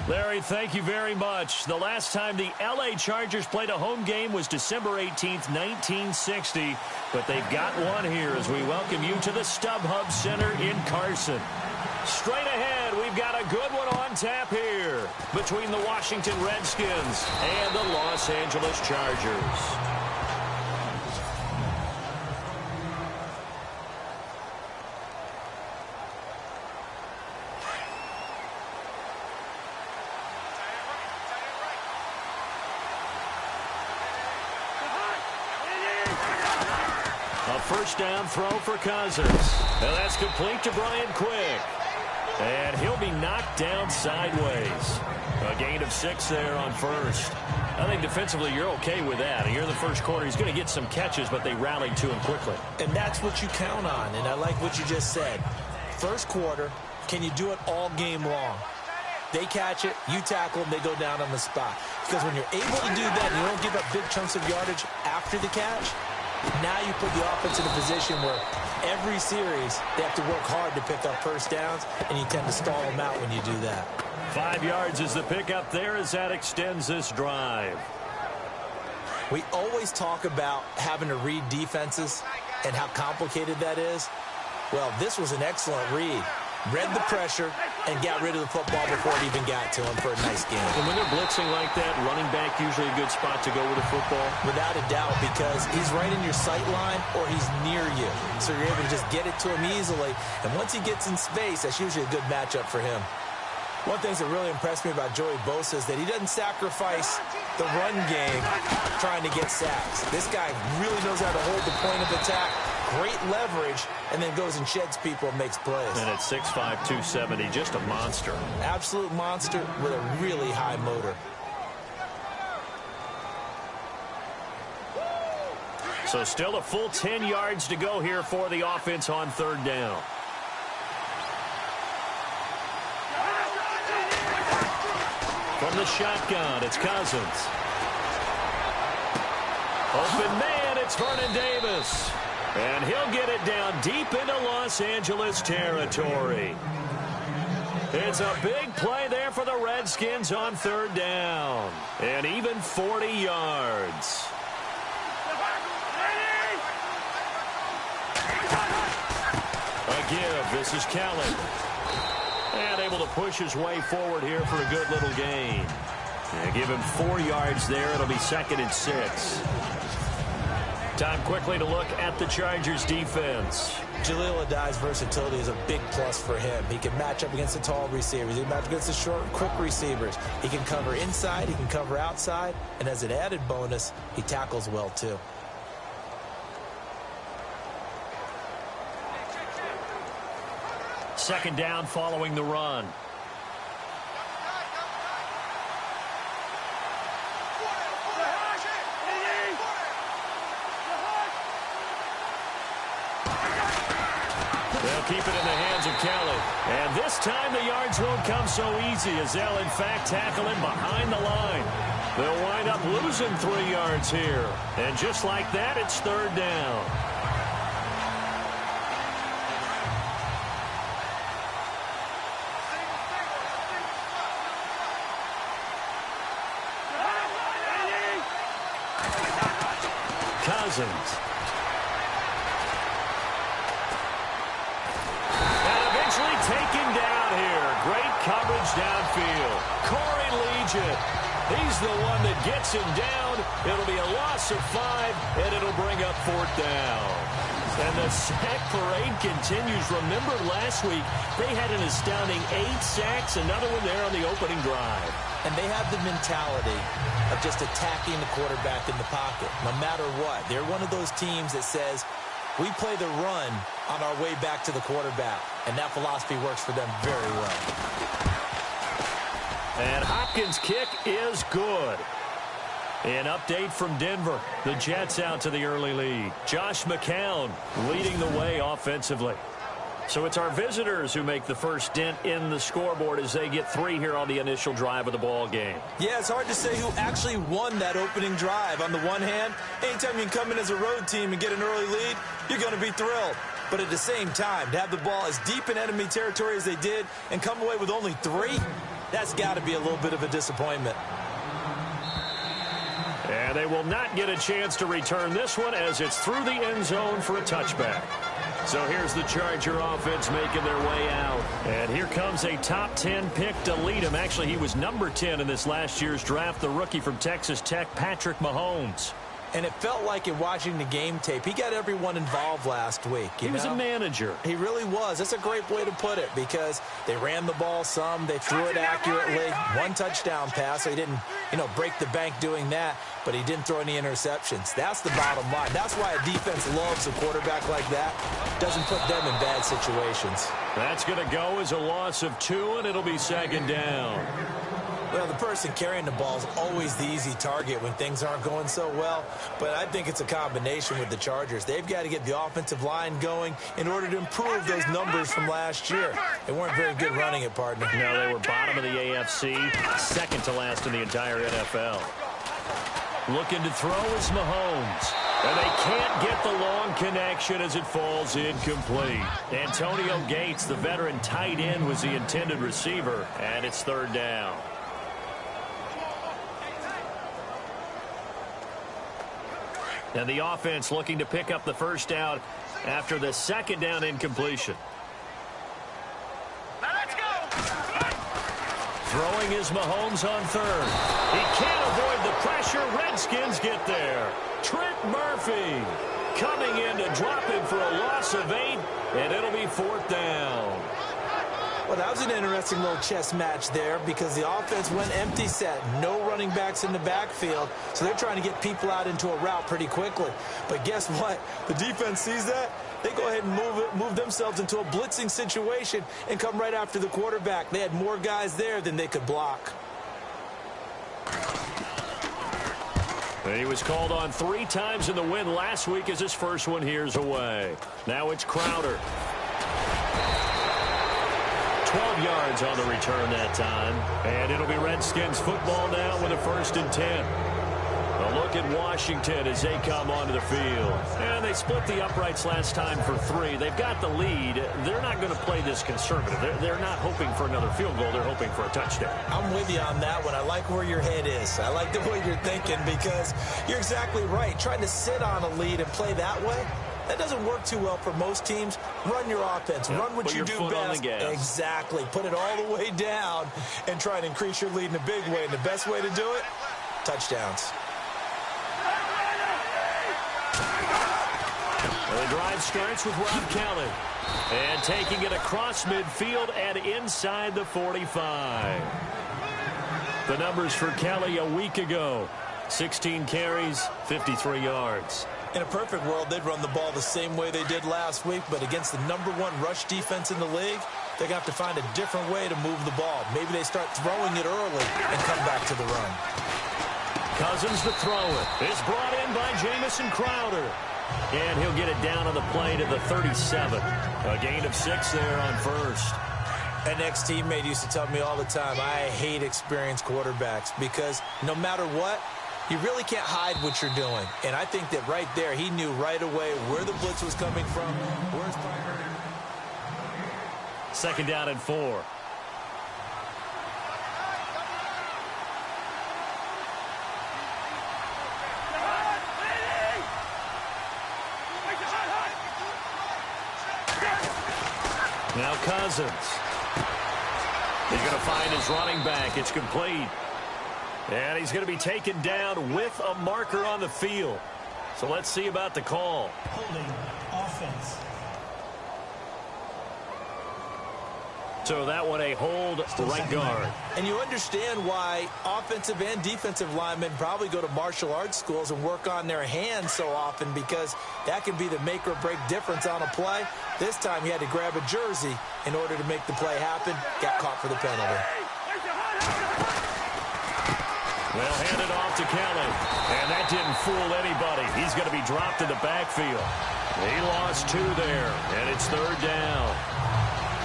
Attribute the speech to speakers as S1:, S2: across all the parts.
S1: Larry, thank you very much. The last time the L.A. Chargers played a home game was December 18th, 1960. But they've got one here as we welcome you to the StubHub Center in Carson. Straight ahead, we've got a good one on tap here between the Washington Redskins and the Los Angeles Chargers. First down throw for Cousins. And that's complete to Brian Quick. And he'll be knocked down sideways. A gain of 6 there on first. I think defensively you're okay with that. Here in the first quarter, he's going to get some catches, but they rallied to him quickly.
S2: And that's what you count on, and I like what you just said. First quarter, can you do it all game long? They catch it, you tackle them, they go down on the spot. Because when you're able to do that and you don't give up big chunks of yardage after the catch, now you put the offense in a position where every series they have to work hard to pick up first downs, and you tend to stall them out when you do that.
S1: 5 yards is the pickup there as that extends this drive.
S2: We always talk about having to read defenses and how complicated that is. Well, this was an excellent read. Read the pressure and got rid of the football before it even got to him for a nice game.
S1: And when they're blitzing like that, running back usually a good spot to go with the football?
S2: Without a doubt, because he's right in your sight line or he's near you. So you're able to just get it to him easily. And once he gets in space, that's usually a good matchup for him. One thing that really impressed me about Joey Bosa is that he doesn't sacrifice the run game trying to get sacks. This guy really knows how to hold the point of attack, great leverage, and then goes and sheds people and makes plays.
S1: And at 6'5", 270, just a monster.
S2: Absolute monster with a really high motor.
S1: So still a full 10 yards to go here for the offense on third down. From the shotgun, it's Cousins. Open man, it's Vernon Davis. And he'll get it down deep into Los Angeles territory. It's a big play there for the Redskins on third down. And even 40 yards. A give, this is Kellen. And able to push his way forward here for a good little gain. And give him 4 yards there. It'll be 2nd and 6. Time quickly to look at the Chargers defense.
S2: Jaleel Adai's versatility is a big plus for him. He can match up against the tall receivers. He can match up against the short, quick receivers. He can cover inside. He can cover outside. And as an added bonus, he tackles well, too.
S1: Second down following the run. They'll keep it in the hands of Kelly. And this time the yards won't come so easy as they'll in fact tackle him behind the line. They'll wind up losing 3 yards here. And just like that, it's third down. Cousins. And eventually taken down here. Great coverage downfield. Corey Legion. He's the one that gets him down. It'll be a loss of 5, and it'll bring up 4th down. And the sack parade continues. Remember last week, they had an astounding 8 sacks, another one there on the opening drive.
S2: And they have the mentality of just attacking the quarterback in the pocket, no matter what. They're one of those teams that says, we play the run on our way back to the quarterback. And that philosophy works for them very well.
S1: And Hopkins' kick is good. An update from Denver. The Jets out to the early lead. Josh McCown leading the way offensively. So it's our visitors who make the first dent in the scoreboard as they get 3 here on the initial drive of the ball game.
S2: Yeah, it's hard to say who actually won that opening drive. On the one hand, anytime you can come in as a road team and get an early lead, you're going to be thrilled. But at the same time, to have the ball as deep in enemy territory as they did and come away with only 3, That's got to be a little bit of a disappointment.
S1: And they will not get a chance to return this one as it's through the end zone for a touchback. So here's the Charger offense making their way out. And here comes a top 10 pick to lead him. Actually, he was number 10 in this last year's draft, the rookie from Texas Tech, Patrick Mahomes.
S2: And it felt like in watching the game tape, he got everyone involved last week.
S1: He was a manager.
S2: He really was. That's a great way to put it because they ran the ball some. They threw it accurately. One touchdown pass. So he didn't, break the bank doing that, but he didn't throw any interceptions. That's the bottom line. That's why a defense loves a quarterback like that. Doesn't put them in bad situations.
S1: That's going to go as a loss of 2, and it'll be second down.
S2: Well, the person carrying the ball is always the easy target when things aren't going so well, but I think it's a combination with the Chargers. They've got to get the offensive line going in order to improve those numbers from last year. They weren't very good running it, partner.
S1: No, they were bottom of the AFC, second to last in the entire NFL. Looking to throw is Mahomes. And they can't get the long connection as it falls incomplete. Antonio Gates, the veteran tight end, was the intended receiver, and it's third down. And the offense looking to pick up the first down after the second down incompletion.
S3: Now let's go.
S1: Throwing is Mahomes on third. He can't avoid the pressure. Redskins get there. Trent Murphy coming in to drop him for a loss of 8, and it'll be fourth down.
S2: Well, that was an interesting little chess match there because the offense went empty set. No running backs in the backfield, so they're trying to get people out into a route pretty quickly. But guess what? The defense sees that. They go ahead and move themselves into a blitzing situation and come right after the quarterback. They had more guys there than they could block.
S1: He was called on 3 times in the win last week as his first one here's away. Now it's Crowder. 12 yards on the return that time. And it'll be Redskins football now with a 1st and 10. A look at Washington as they come onto the field. And they split the uprights last time for 3. They've got the lead. They're not going to play this conservative. They're not hoping for another field goal. They're hoping for a touchdown.
S2: I'm with you on that one. I like where your head is. I like the way you're thinking because you're exactly right. Trying to sit on a lead and play that way, that doesn't work too well for most teams. Run your offense.
S1: Yep,
S2: run what you do best. Exactly. Put it all the way down and try to increase your lead in a big way. And the best way to do it, touchdowns.
S1: Well, the drive starts with Rob Kelly. And taking it across midfield and inside the 45. The numbers for Kelly a week ago. 16 carries, 53 yards.
S2: In a perfect world, they'd run the ball the same way they did last week, but against the #1 rush defense in the league, they're going to have to find a different way to move the ball. Maybe they start throwing it early and come back to the run.
S1: Cousins to throw it. It's brought in by Jamison Crowder. And he'll get it down on the play to the 37. A gain of 6 there on first.
S2: An ex-teammate used to tell me all the time, I hate experienced quarterbacks because no matter what, you really can't hide what you're doing. And I think that right there, he knew right away where the blitz was coming from, where his priority.
S1: 2nd down and 4. Now Cousins. He's going to find his running back. It's complete. And he's going to be taken down with a marker on the field. So let's see about the call.
S4: Holding offense.
S1: So that one a hold right guard.
S2: And you understand why offensive and defensive linemen probably go to martial arts schools and work on their hands so often because that can be the make or break difference on a play. This time he had to grab a jersey in order to make the play happen. Got caught for the penalty.
S1: Well, handed off to Kelly. And that didn't fool anybody. He's going to be dropped in the backfield. He lost 2 there, and it's 3rd down.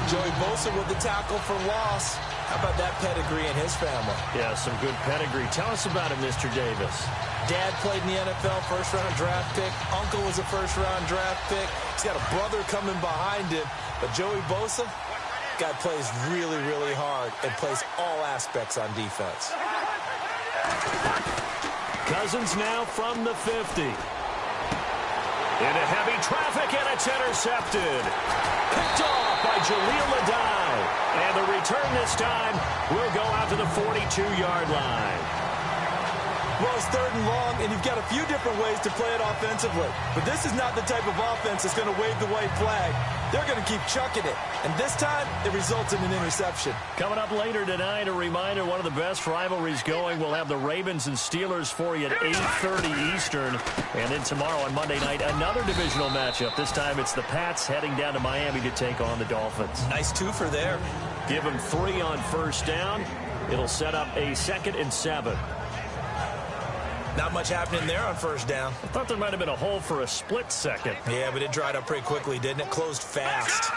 S2: Joey Bosa with the tackle for loss. How about that pedigree in his family?
S1: Yeah, some good pedigree. Tell us about him, Mr. Davis.
S2: Dad played in the NFL, first-round draft pick. Uncle was a first-round draft pick. He's got a brother coming behind him. But Joey Bosa, guy plays really, really hard and plays all aspects on defense.
S1: Cousins now from the 50. Into heavy traffic, and it's intercepted. Picked off by Jaleel Adai. And the return this time will go out to the 42-yard line.
S2: Well, it's 3rd and long, and you've got a few different ways to play it offensively. But this is not the type of offense that's going to wave the white flag. They're going to keep chucking it. And this time, it results in an interception.
S1: Coming up later tonight, a reminder, one of the best rivalries going. We'll have the Ravens and Steelers for you at 8:30 Eastern. And then tomorrow on Monday night, another divisional matchup. This time it's the Pats heading down to Miami to take on the Dolphins.
S2: Nice twofer there.
S1: Give them 3 on first down. It'll set up a 2nd and 7.
S2: Not much happening there on first down.
S1: I thought there might have been a hole for a split second.
S2: Yeah, but it dried up pretty quickly, didn't it? Closed fast.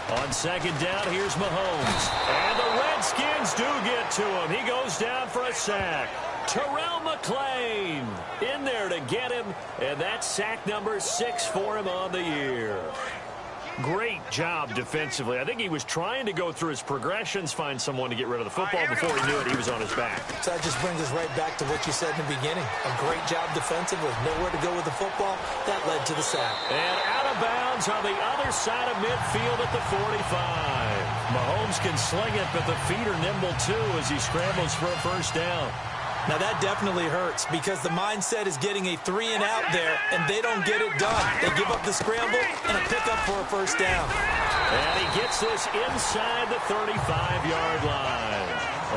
S1: On 2nd down, here's Mahomes. And the Redskins do get to him. He goes down for a sack. Terrell McClain in there to get him. And that's sack number 6 for him on the year. Great job defensively. I think he was trying to go through his progressions, find someone to get rid of the football. Before he knew it, he was on his back.
S2: So that just brings us right back to what you said in the beginning. A great job defensively. Nowhere to go with the football. That led to the sack.
S1: And out of bounds on the other side of midfield at the 45. Mahomes can sling it, but the feet are nimble too as he scrambles for a first down.
S2: Now that definitely hurts because the mindset is getting a 3 and out there, and they don't get it done. They give up the scramble and a pickup for a first down.
S1: And he gets this inside the 35-yard line.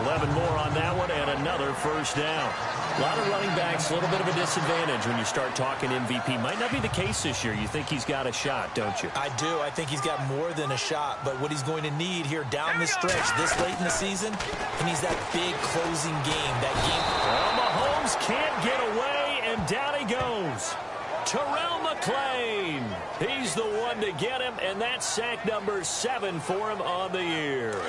S1: 11 more on that one and another first down. A lot of running backs, a little bit of a disadvantage when you start talking MVP. Might not be the case this year. You think he's got a shot, don't you?
S2: I do. I think he's got more than a shot. But what he's going to need here down the stretch this late in the season, he needs that big closing game. That game.
S1: Well, Mahomes can't get away, and down he goes. Terrell McClain. He's the one to get him, and that's sack number 7 for him on the year.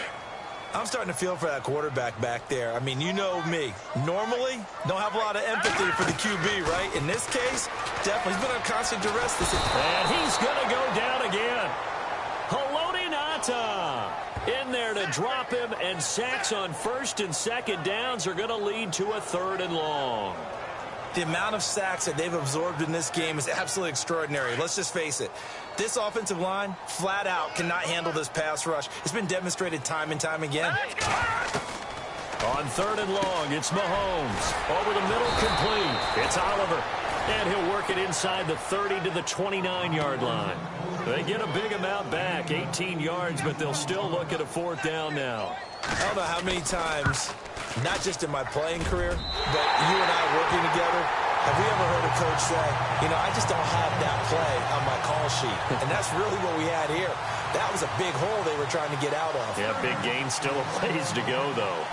S2: I'm starting to feel for that quarterback back there. I mean, you know me. Normally, don't have a lot of empathy for the QB, right? In this case, definitely. He's been on constant duress.
S1: And he's going to go down again. Haloti Ngata in there to drop him, and sacks on 1st and 2nd downs are going to lead to a 3rd and long.
S2: The amount of sacks that they've absorbed in this game is absolutely extraordinary. Let's just face it. This offensive line, flat out, cannot handle this pass rush. It's been demonstrated time and time again.
S1: On 3rd and long, it's Mahomes. Over the middle, complete. It's Oliver. And he'll work it inside the 30 to the 29-yard line. They get a big amount back, 18 yards, but they'll still look at a 4th down now.
S2: I don't know how many times, not just in my playing career, but you and I working together, have we ever heard a coach say, you know, I just don't have that play on my call sheet. And that's really what we had here. That was a big hole they were trying to get out of.
S1: Yeah, big gain, still a ways to go, though.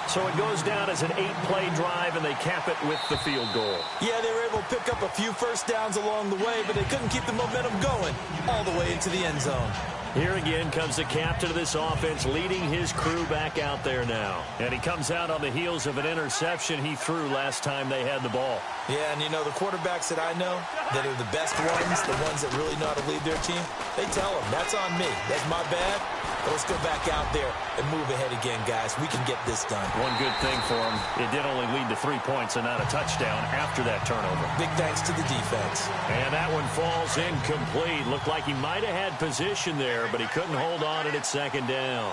S1: So it goes down as an 8-play drive, and they cap it with the field goal.
S2: Yeah, they were able to pick up a few first downs along the way, but they couldn't keep the momentum going all the way into the end zone.
S1: Here again comes the captain of this offense, leading his crew back out there now. And he comes out on the heels of an interception he threw last time they had the ball.
S2: Yeah, and you know, the quarterbacks that I know that are the best ones, the ones that really know how to lead their team, they tell them, that's on me. That's my bad. But let's go back out there and move ahead again, guys. We can get this done.
S1: One good thing for him, it did only lead to 3 points and not a touchdown after that turnover.
S2: Big thanks to the defense.
S1: And that one falls incomplete. Looked like he might have had position there, but he couldn't hold on at 2nd down.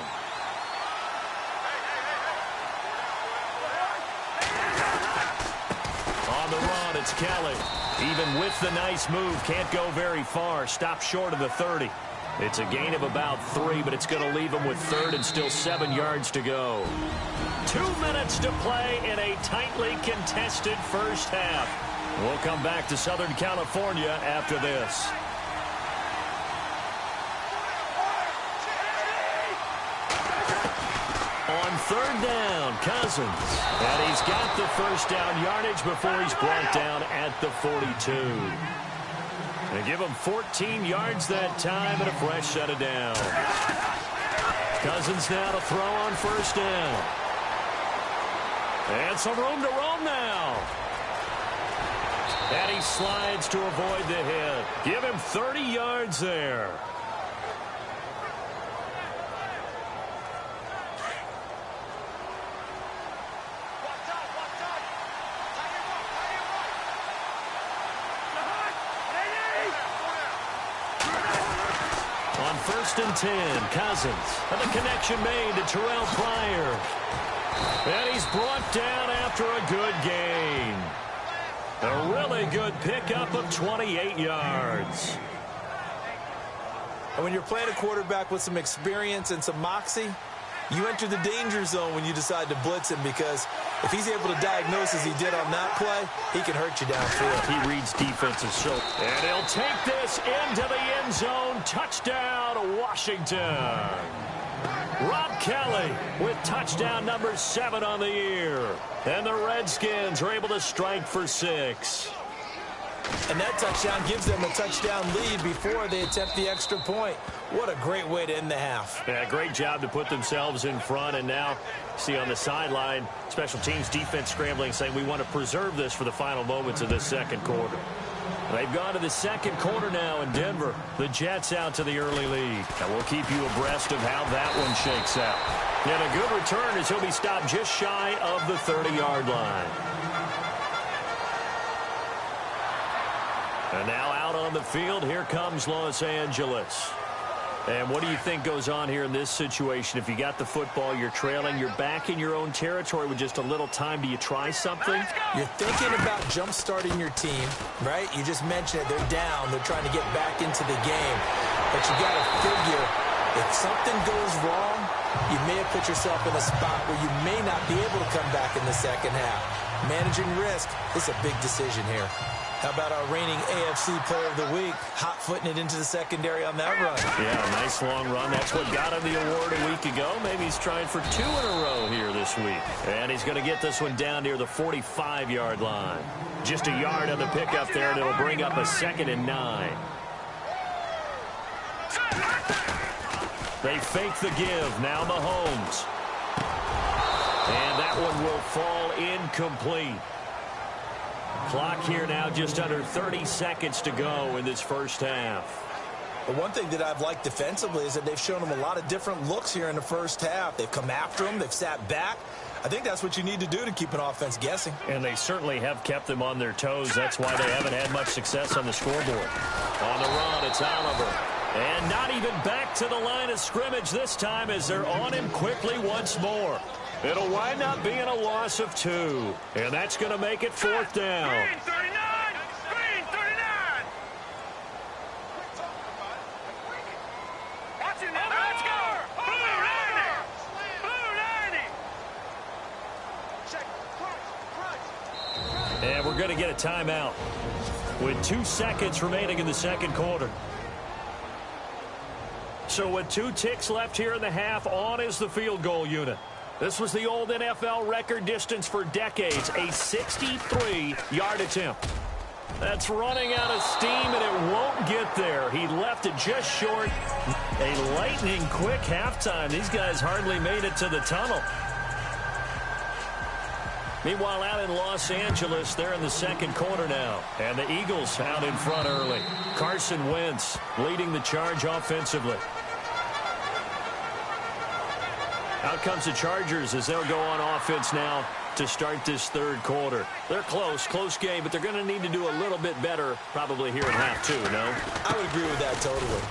S1: On the run, it's Kelly. Even with the nice move, can't go very far. Stopped short of the 30. It's a gain of about 3, but it's going to leave him with 3rd and still 7 yards to go. 2 minutes to play in a tightly contested first half. We'll come back to Southern California after this. On 3rd down, Cousins. And he's got the first down yardage before he's brought down at the 42. They give him 14 yards that time and a fresh set of downs. Cousins now to throw on first down. And some room to roam now. And he slides to avoid the hit. Give him 30 yards there. On 1st and 10, Cousins. And the connection made to Terrell Pryor. And he's brought down after a good gain. A really good pickup of 28 yards.
S2: And when you're playing a quarterback with some experience and some moxie, you enter the danger zone when you decide to blitz him, because if he's able to diagnose as he did on that play, he can hurt you downfield.
S1: He reads defenses so. And he'll take this into the end zone. Touchdown, Washington. Rob Kelly with touchdown number 7 on the year. And the Redskins are able to strike for 6.
S2: And that touchdown gives them a touchdown lead before they attempt the extra point. What a great way to end the half.
S1: Yeah, great job to put themselves in front. And now, see on the sideline, special teams defense scrambling, saying we want to preserve this for the final moments of this second quarter. They've gone to the second quarter now in Denver. The Jets out to the early lead. And we'll keep you abreast of how that one shakes out. And a good return as he'll be stopped just shy of the 30-yard line. And now out on the field, here comes Los Angeles. And what do you think goes on here in this situation? If you got the football, you're trailing, you're back in your own territory with just a little time. Do you try something?
S2: You're thinking about jump-starting your team, right? You just mentioned it. They're down. They're trying to get back into the game. But you got to figure, if something goes wrong, you may have put yourself in a spot where you may not be able to come back in the second half. Managing risk is a big decision here. How about our reigning AFC Player of the Week, hot-footing it into the secondary on that run?
S1: Yeah, a nice long run. That's what got him the award a week ago. Maybe he's trying for 2 in a row here this week. And he's going to get this one down near the 45-yard line. Just a yard on the pickup there, and it'll bring up a 2nd and 9. They fake the give. Now Mahomes. And that one will fall incomplete. Clock here now just under 30 seconds to go in this first half.
S2: But one thing that I've liked defensively is that they've shown them a lot of different looks here in the first half. They've come after them. They've sat back. I think that's what you need to do to keep an offense guessing.
S1: And they certainly have kept them on their toes. That's why they haven't had much success on the scoreboard. On the run, it's Oliver. And not even back to the line of scrimmage this time as they're on him quickly once more. It'll wind up being a loss of 2. And that's going to make it 4th down.
S3: Green 39! Green 39! Watch it now. Let's go! Blue 90! Blue 90!
S1: And we're going to get a timeout with 2 seconds remaining in the second quarter. So with 2 ticks left here in the half, on is the field goal unit. This was the old NFL record distance for decades, a 63-yard attempt. That's running out of steam, and it won't get there. He left it just short. A lightning-quick halftime. These guys hardly made it to the tunnel. Meanwhile, out in Los Angeles, they're in the second quarter now. And the Eagles out in front early. Carson Wentz leading the charge offensively. Out comes the Chargers as they'll go on offense now to start this third quarter. They're close game, but they're going to need to do a little bit better probably here in half 2, no?
S2: I would agree with that totally.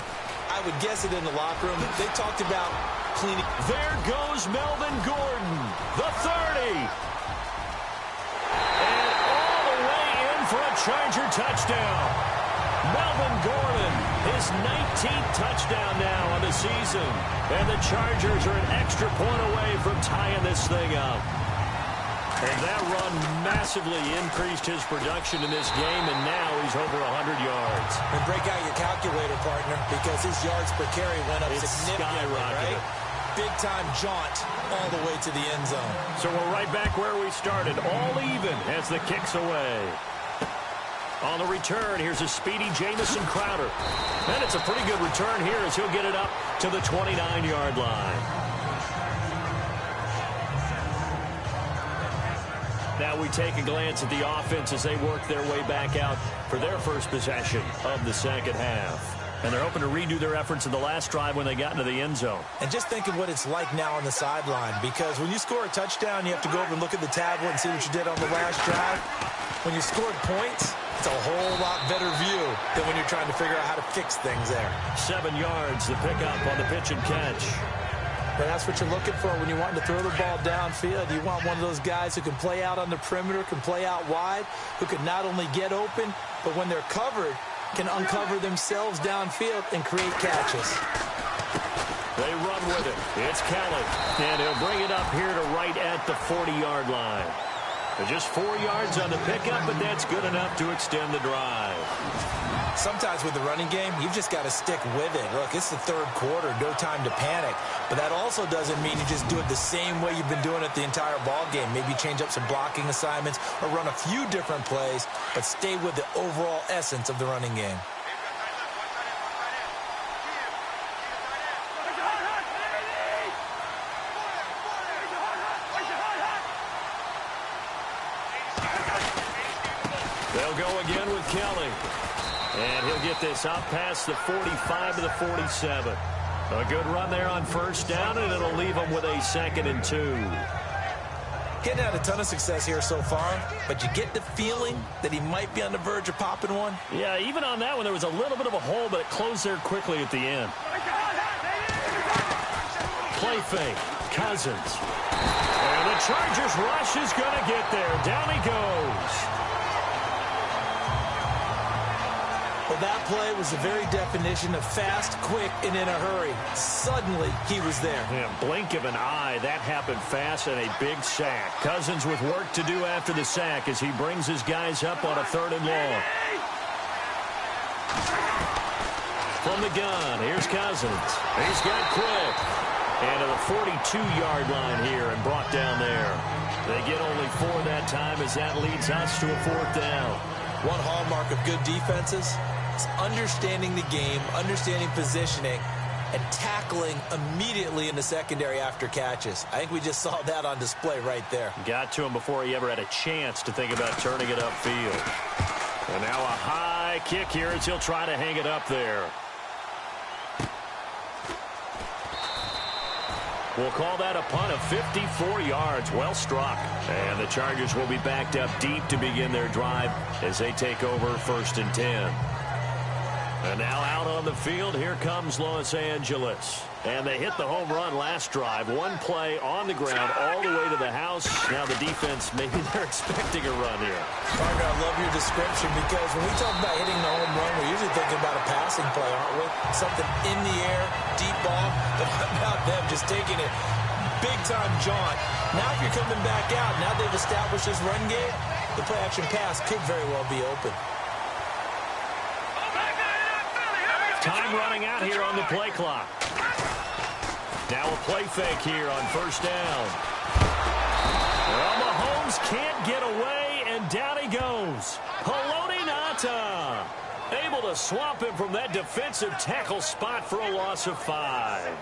S2: I would guess it in the locker room. They talked about cleaning.
S1: There goes Melvin Gordon, the 30. And all the way in for a Charger touchdown. Melvin Gordon, his 19th touchdown now on the season. And the Chargers are an extra point away from tying this thing up. And that run massively increased his production in this game, and now he's over 100 yards.
S2: And break out your calculator, partner, because his yards per carry went up significantly, right? Big-time jaunt all the way to the end zone.
S1: So we're right back where we started, all even as the kick's away. On the return, here's a speedy Jamison Crowder. And it's a pretty good return here as he'll get it up to the 29-yard line. Now we take a glance at the offense as they work their way back out for their first possession of the second half. And they're hoping to redo their efforts in the last drive when they got into the end zone.
S2: And just think of what it's like now on the sideline, because when you score a touchdown, you have to go over and look at the tablet and see what you did on the last drive. When you scored points, it's a whole lot better view than when you're trying to figure out how to fix things there.
S1: 7 yards, the pickup on the pitch and catch.
S2: But that's what you're looking for when you want to throw the ball downfield. You want one of those guys who can play out on the perimeter, can play out wide, who can not only get open, but when they're covered, can uncover themselves downfield and create catches.
S1: They run with it. It's Kelly. And he'll bring it up here to right at the 40-yard line. Just 4 yards on the pickup, but that's good enough to extend the drive.
S2: Sometimes with the running game, you've just got to stick with it. Look, it's the third quarter, no time to panic. But that also doesn't mean you just do it the same way you've been doing it the entire ball game. Maybe change up some blocking assignments or run a few different plays, but stay with the overall essence of the running game.
S1: They'll go again with Kelly. And he'll get this out past the 45 to the 47. A good run there on first down, and it'll leave them with a 2nd and 2.
S2: Getting had a ton of success here so far, but you get the feeling that he might be on the verge of popping one.
S1: Yeah, even on that one, there was a little bit of a hole, but it closed there quickly at the end. Play fake. Cousins. And the Chargers rush is going to get there. Down he goes.
S2: Well, that play was the very definition of fast, quick, and in a hurry. Suddenly, he was there.
S1: Yeah, blink of an eye. That happened fast and a big sack. Cousins with work to do after the sack as he brings his guys up on a 3rd and long. From the gun, here's Cousins. He's got quick. And to the 42-yard line here and brought down there. They get only 4 that time as that leads us to a 4th down.
S2: One hallmark of good defenses is understanding the game, understanding positioning, and tackling immediately in the secondary after catches. I think we just saw that on display right there.
S1: Got to him before he ever had a chance to think about turning it upfield. And now a high kick here as he'll try to hang it up there. We'll call that a punt of 54 yards. Well struck. And the Chargers will be backed up deep to begin their drive as they take over 1st and 10. And now out on the field, here comes Los Angeles. And they hit the home run last drive. One play on the ground all the way to the house. Now the defense, maybe they're expecting a run here.
S2: Parker, I love your description because when we talk about hitting the home run, we're usually thinking about a passing play, aren't we? Something in the air, deep ball, but how about them just taking it big-time jaunt. Now if you're coming back out, now they've established this run game, the play-action pass could very well be open.
S1: Time running out here on the play clock. Now a play fake here on 1st down. Well, Mahomes can't get away, and down he goes. Haloti Ngata able to swamp him from that defensive tackle spot for a loss of 5.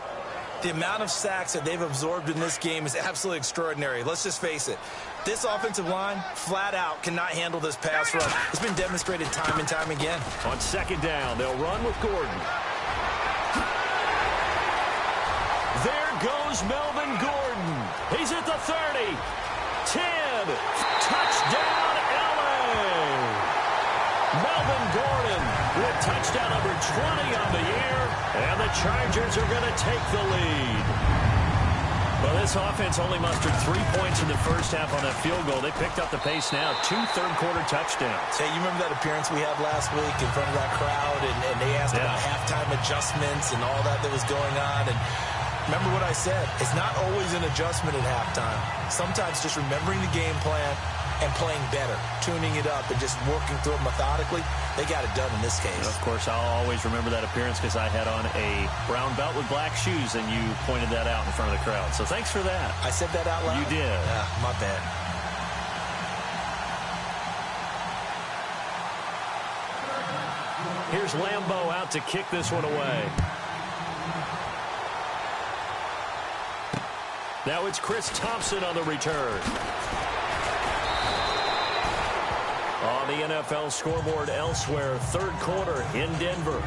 S2: The amount of sacks that they've absorbed in this game is absolutely extraordinary. Let's just face it. This offensive line, flat out, cannot handle this pass rush. It's been demonstrated time and time again.
S1: On 2nd down, they'll run with Gordon. There goes Melvin Gordon. He's at the 30. 10. Touchdown, LA. Melvin Gordon with touchdown number 20 on the year. And the Chargers are going to take the lead. Well, this offense only mustered 3 points in the first half on that field goal. They picked up the pace now. 2 third-quarter touchdowns.
S2: Hey, you remember that appearance we had last week in front of that crowd, and they asked about halftime adjustments and all that was going on. And remember what I said. It's not always an adjustment at halftime. Sometimes just remembering the game plan and playing better, tuning it up, and just working through it methodically. They got it done in this case.
S1: And of course, I'll always remember that appearance because I had on a brown belt with black shoes, and you pointed that out in front of the crowd. So thanks for that.
S2: I said that out loud?
S1: You did.
S2: Yeah, my bad.
S1: Here's Lambeau out to kick this one away. Now it's Chris Thompson on the return. NFL scoreboard elsewhere. Third quarter in Denver.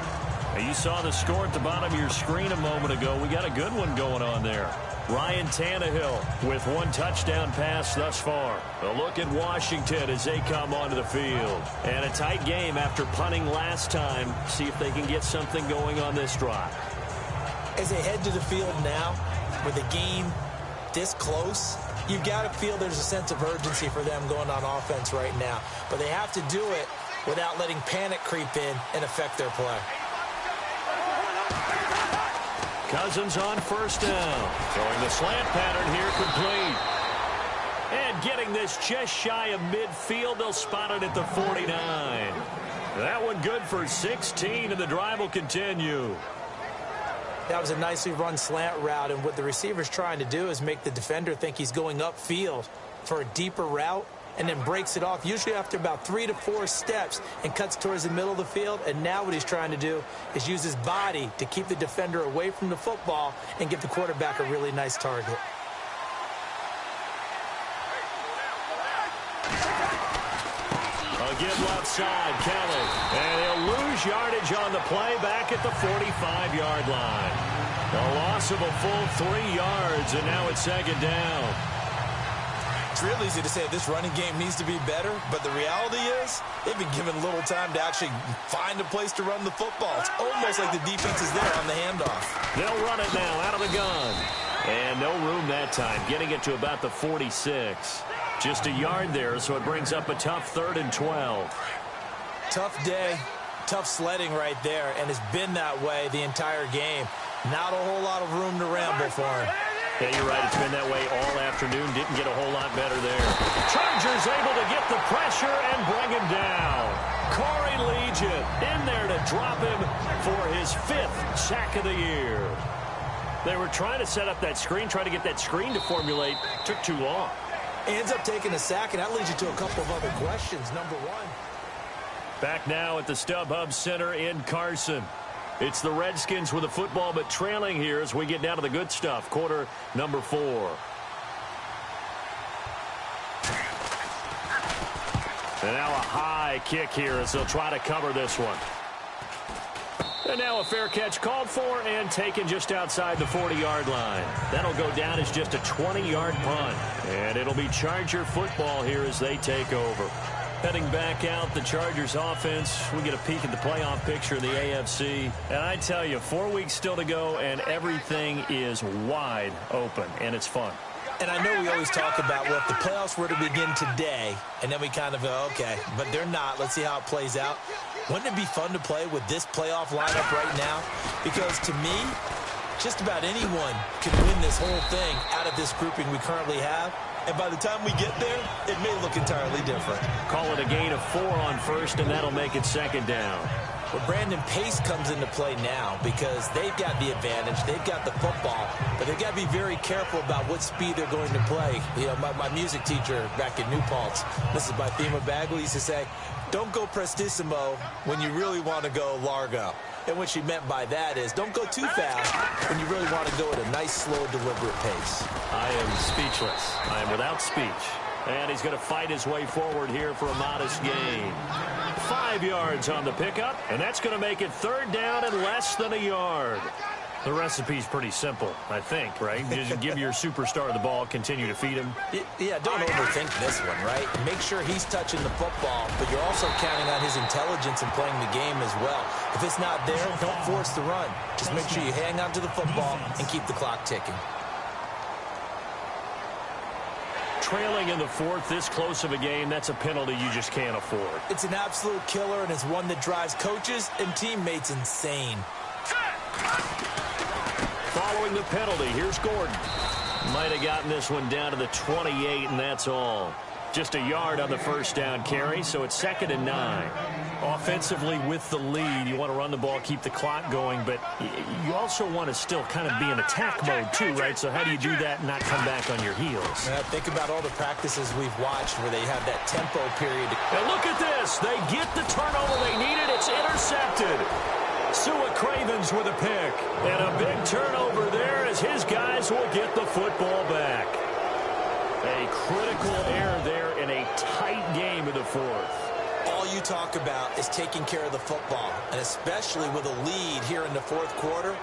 S1: Now, you saw the score at the bottom of your screen a moment ago. We got a good one going on there. Ryan Tannehill with one touchdown pass thus far. A look at Washington as they come onto the field. And a tight game after punting last time. See if they can get something going on this drive.
S2: As they head to the field now, with the game this close, you've got to feel there's a sense of urgency for them going on offense right now. But they have to do it without letting panic creep in and affect their play.
S1: Cousins on first down. Throwing the slant pattern here complete. And getting this just shy of midfield. They'll spot it at the 49. That one good for 16, and the drive will continue.
S2: That was a nicely run slant route, and what the receiver's trying to do is make the defender think he's going upfield for a deeper route, and then breaks it off, usually after about 3 to 4 steps, and cuts towards the middle of the field. And now what he's trying to do is use his body to keep the defender away from the football and give the quarterback a really nice target.
S1: Again left side, Kelly. And he'll lose yardage on the play back at the 45-yard line. A loss of a full 3 yards, and now it's second down.
S2: It's real easy to say this running game needs to be better, but the reality is they've been given little time to actually find a place to run the football. It's almost like the defense is there on the handoff.
S1: They'll run it now out of the gun. And no room that time, getting it to about the 46. Just a yard there, so it brings up a tough 3rd and 12.
S2: Tough day, tough sledding right there, and it's been that way the entire game. Not a whole lot of room to ramble for him.
S1: Yeah, you're right. It's been that way all afternoon. Didn't get a whole lot better there. Chargers able to get the pressure and bring him down. Corey Legion in there to drop him for his 5th sack of the year. They were trying to set up that screen, trying to get that screen to formulate. Took too long.
S2: Ends up taking a sack, and that leads you to a couple of other questions. Number one.
S1: Back now at the StubHub Center in Carson. It's the Redskins with the football, but trailing here as we get down to the good stuff. Quarter number 4. And now a high kick here as they'll try to cover this one. And now a fair catch called for and taken just outside the 40-yard line. That'll go down as just a 20-yard punt. And it'll be Charger football here as they take over. Heading back out, the Chargers offense. We get a peek at the playoff picture of the AFC. And I tell you, 4 weeks still to go, and everything is wide open, and it's fun.
S2: And I know we always talk about, well, if the playoffs were to begin today, and then we kind of go, okay, but they're not. Let's see how it plays out. Wouldn't it be fun to play with this playoff lineup right now? Because to me, just about anyone can win this whole thing out of this grouping we currently have. And by the time we get there, it may look entirely different.
S1: Call it a gain of 4 on first, and that'll make it second down.
S2: Well, Brandon, pace comes into play now because they've got the advantage. They've got the football, but they've got to be very careful about what speed they're going to play. You know, my music teacher back in New Paltz, Mrs. Bythema Bagley, used to say, don't go prestissimo when you really want to go largo. And what she meant by that is don't go too fast when you really want to go at a nice, slow, deliberate pace.
S1: I am speechless. I am without speech. And he's going to fight his way forward here for a modest gain. 5 yards on the pickup, and that's going to make it 3rd down and less than a yard. The recipe's pretty simple, I think, right? You just give your superstar the ball, continue to feed him.
S2: Yeah, don't overthink this one, right? Make sure he's touching the football, but you're also counting on his intelligence and playing the game as well. If it's not there, don't force the run. Just make sure you hang on to the football and keep the clock ticking.
S1: Trailing in the 4th, this close of a game, that's a penalty you just can't afford.
S2: It's an absolute killer, and it's one that drives coaches and teammates insane.
S1: Following the penalty, here's Gordon. Might have gotten this one down to the 28, and that's all. Just a yard on the first down carry, so it's 2nd and 9. Offensively with the lead, you want to run the ball, keep the clock going, but you also want to still kind of be in attack mode too, right? So how do you do that and not come back on your heels?
S2: Think about all the practices we've watched where they have that tempo period.
S1: And look at this. They get the turnover they needed. It's intercepted. Sua Cravens with a pick. And a big turnover there as his guys will get the football back. A critical error there in a tight game in the 4th.
S2: all you talk about is taking care of the football, and especially with a lead here in the fourth quarter,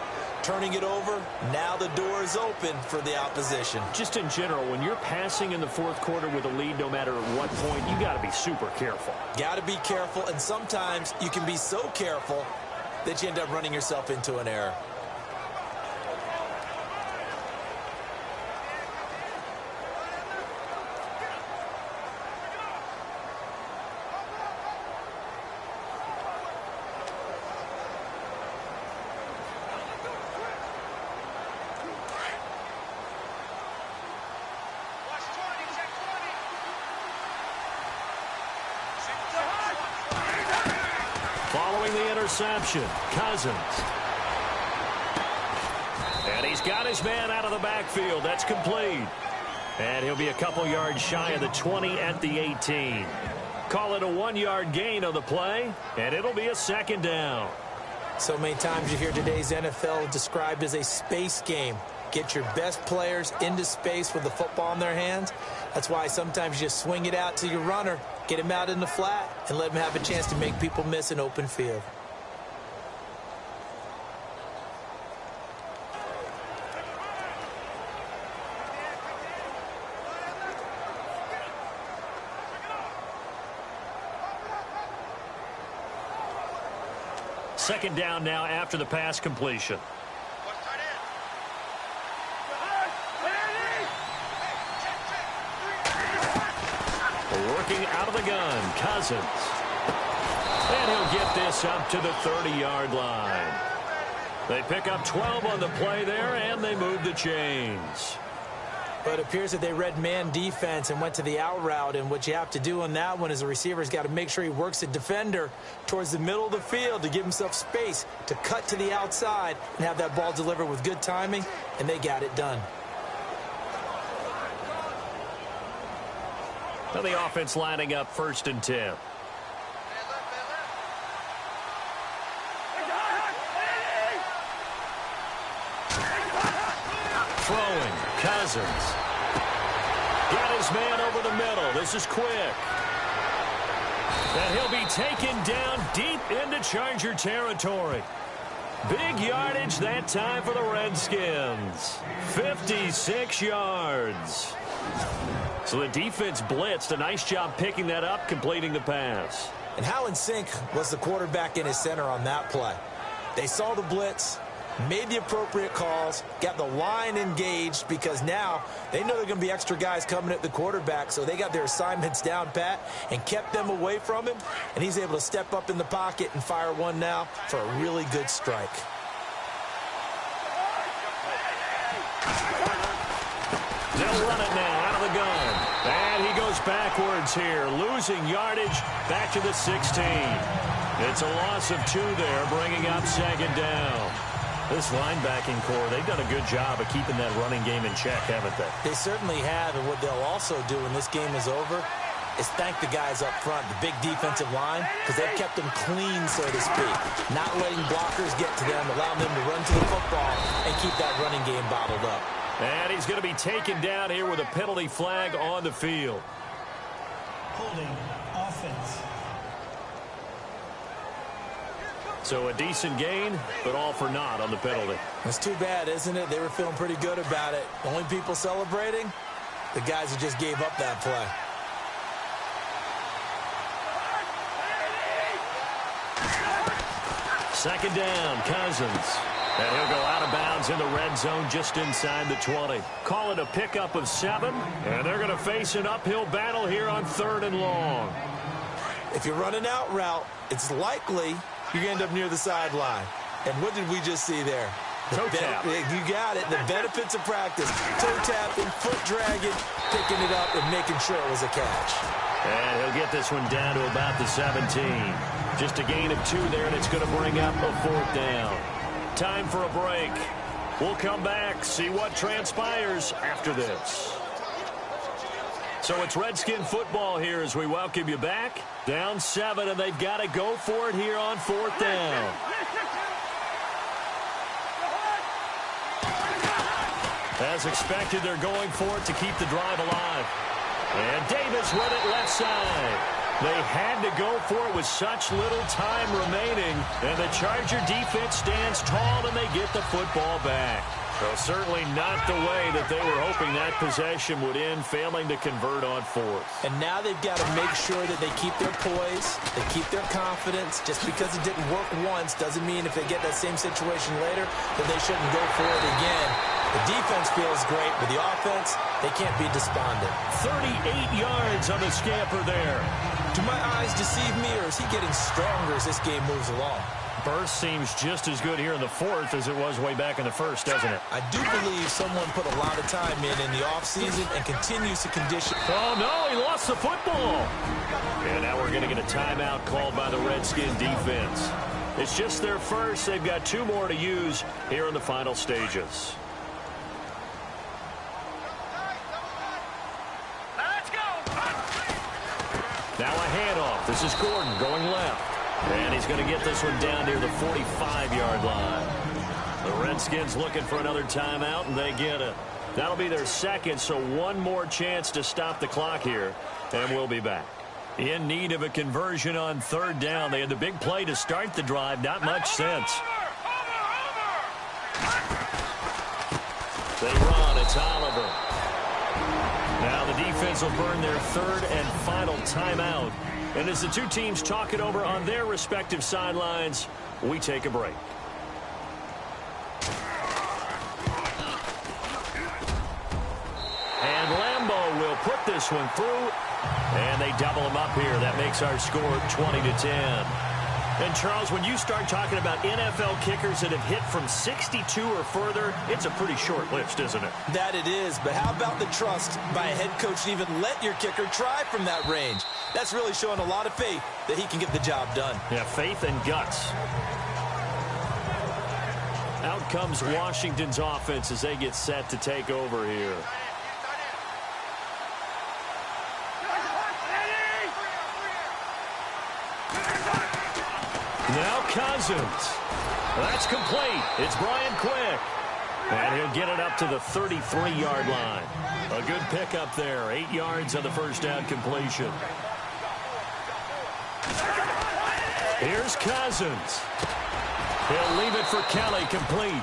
S2: turning it over, now the door is open for the opposition.
S1: Just in general, when you're passing in the fourth quarter with a lead, no matter at what point, you got to be super careful.
S2: Got to be careful, and sometimes you can be so careful that you end up running yourself into an error.
S1: Following the interception, Cousins. And he's got his man out of the backfield. That's complete. And he'll be a couple yards shy of the 20 at the 18. Call it a 1-yard gain on the play, and it'll be a second down.
S2: So many times you hear today's NFL described as a space game. Get your best players into space with the football in their hands. That's why sometimes you just swing it out to your runner, get him out in the flat, and let him have a chance to make people miss an open field.
S1: Second down now after the pass completion. Working out of the gun, Cousins. And he'll get this up to the 30-yard line. They pick up 12 on the play there, and they move the chains.
S2: But it appears that they read man defense and went to the out route, and what you have to do on that one is the receiver's got to make sure he works the defender towards the middle of the field to give himself space to cut to the outside and have that ball delivered with good timing, and they got it done.
S1: Now the offense lining up 1st and 10. Throwing, Cousins. Got his man over the middle. This is quick. And he'll be taken down deep into Charger territory. Big yardage that time for the Redskins. 56 yards. So the defense blitzed. A nice job picking that up, completing the pass.
S2: And how in sync was the quarterback in his center on that play? They saw the blitz, made the appropriate calls, got the line engaged because now they know there are going to be extra guys coming at the quarterback, so they got their assignments down pat and kept them away from him, and he's able to step up in the pocket and fire one now for a really good strike.
S1: They'll run it now out of the gun. And he goes backwards here, losing yardage back to the 16. It's a loss of 2 there, bringing up 2nd down. This linebacking core, they've done a good job of keeping that running game in check, haven't they?
S2: They certainly have, and what they'll also do when this game is over is thank the guys up front, the big defensive line, because they've kept them clean, so to speak. Not letting blockers get to them, allowing them to run to the football and keep that running game bottled up.
S1: And he's going to be taken down here with a penalty flag on the field.
S4: Holding offense.
S1: So a decent gain, but all for naught on the penalty.
S2: It's too bad, isn't it? They were feeling pretty good about it. Only people celebrating, the guys who just gave up that play.
S1: Second down, Cousins. And he'll go out of bounds in the red zone just inside the 20. Call it a pickup of 7, and they're going to face an uphill battle here on 3rd and long.
S2: If you run an out route, it's likely you're going to end up near the sideline. And what did we just see there?
S1: Toe tap.
S2: You got it. The benefits of practice. Toe tapping, foot dragging, picking it up, and making sure it was a catch.
S1: And he'll get this one down to about the 17. Just a gain of 2 there, and it's going to bring up a 4th down. Time for a break. We'll come back, see what transpires after this. So it's Redskin football here as we welcome you back. Down 7, and they've got to go for it here on 4th down. As expected, they're going for it to keep the drive alive. And Davis with it left side. They had to go for it with such little time remaining, and the Charger defense stands tall and they get the football back. Well, certainly not the way that they were hoping that possession would end, failing to convert on fourth.
S2: And now they've got to make sure that they keep their poise, they keep their confidence. Just because it didn't work once doesn't mean if they get that same situation later that they shouldn't go for it again. The defense feels great, but the offense, they can't be despondent.
S1: 38 yards on the scamper there.
S2: Do my eyes deceive me, or is he getting stronger as this game moves along?
S1: Burst seems just as good here in the fourth as it was way back in the first, doesn't it?
S2: I do believe someone put a lot of time in the offseason and continues to condition.
S1: Oh, no, he lost the football. And now we're going to get a timeout called by the Redskin defense. It's just their first. They've got 2 more to use here in the final stages. Now a handoff. This is Gordon going left. And he's going to get this one down near the 45-yard line. The Redskins looking for another timeout, and they get it. That'll be their second, so one more chance to stop the clock here, and we'll be back. In need of a conversion on third down. They had the big play to start the drive. Not much sense. They run. It's Oliver. Now the defense will burn their third and final timeout. And as the two teams talk it over on their respective sidelines, we take a break. And Lambeau will put this one through. And they double him up here. That makes our score 20-10. And, Charles, when you start talking about NFL kickers that have hit from 62 or further, it's a pretty short list, isn't it?
S2: That it is, but how about the trust by a head coach to even let your kicker try from that range? That's really showing a lot of faith that he can get the job done.
S1: Yeah, faith and guts. Out comes Washington's offense as they get set to take over here. Now Cousins. That's complete. It's Brian Quick. And he'll get it up to the 33-yard line. A good pickup there. 8 yards on the first down completion. Here's Cousins. He'll leave it for Kelly, complete.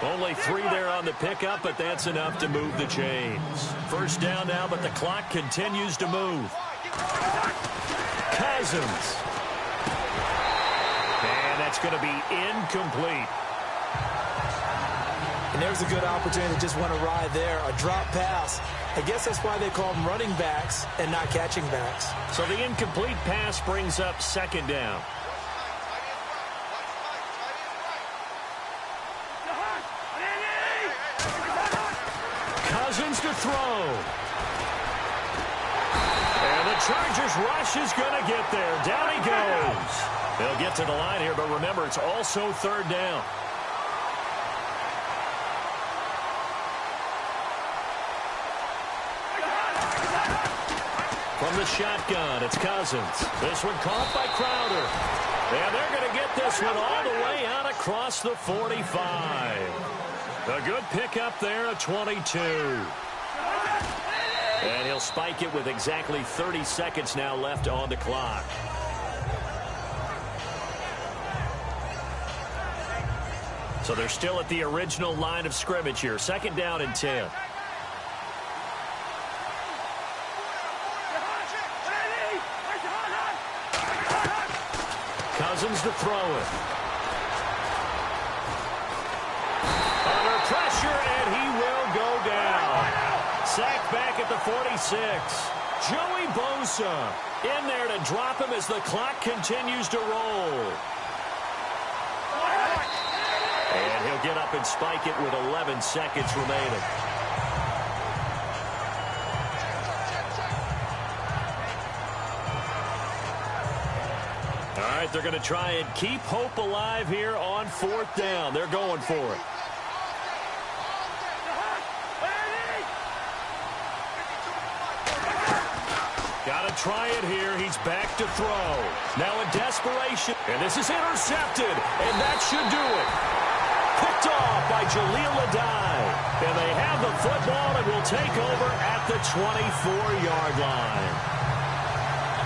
S1: Only 3 there on the pickup, but that's enough to move the chains. First down now, but the clock continues to move. Cousins. And that's going to be incomplete.
S2: And there's a good opportunity to just want to ride there. A drop pass. I guess that's why they call them running backs and not catching backs.
S1: So the incomplete pass brings up second down. Cousins to throw. And the Chargers rush is going to get there. Down he goes. They'll get to the line here, but remember, it's also third down. From the shotgun, it's Cousins. This one caught by Crowder. And they're going to get this one all the way out across the 45. A good pickup there, a 22. And he'll spike it with exactly 30 seconds now left on the clock. So they're still at the original line of scrimmage here. Second down and 10. Cousins to throw it. Under pressure, and he will go down. Sacked back at the 46. Joey Bosa in there to drop him as the clock continues to roll. And he'll get up and spike it with 11 seconds remaining. All right, they're going to try and keep hope alive here on fourth down. They're going for it. Got to try it here. He's back to throw. Now in desperation. And this is intercepted. And that should do it. Picked off by Jaleel Adai. And they have the football and will take over at the 24-yard line.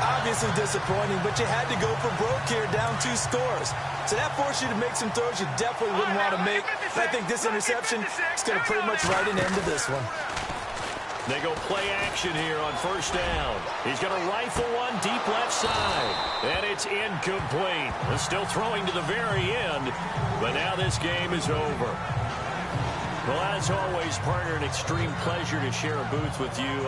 S2: I'll obviously disappointing, but you had to go for broke here, down 2 scores. So that forced you to make some throws you definitely wouldn't want to make. And I think this interception is going to pretty much write an end to this one.
S1: They go play action here on first down. He's going to rifle one deep left side. And it's incomplete. He's still throwing to the very end. But now this game is over. Well, as always, partner, an extreme pleasure to share a booth with you.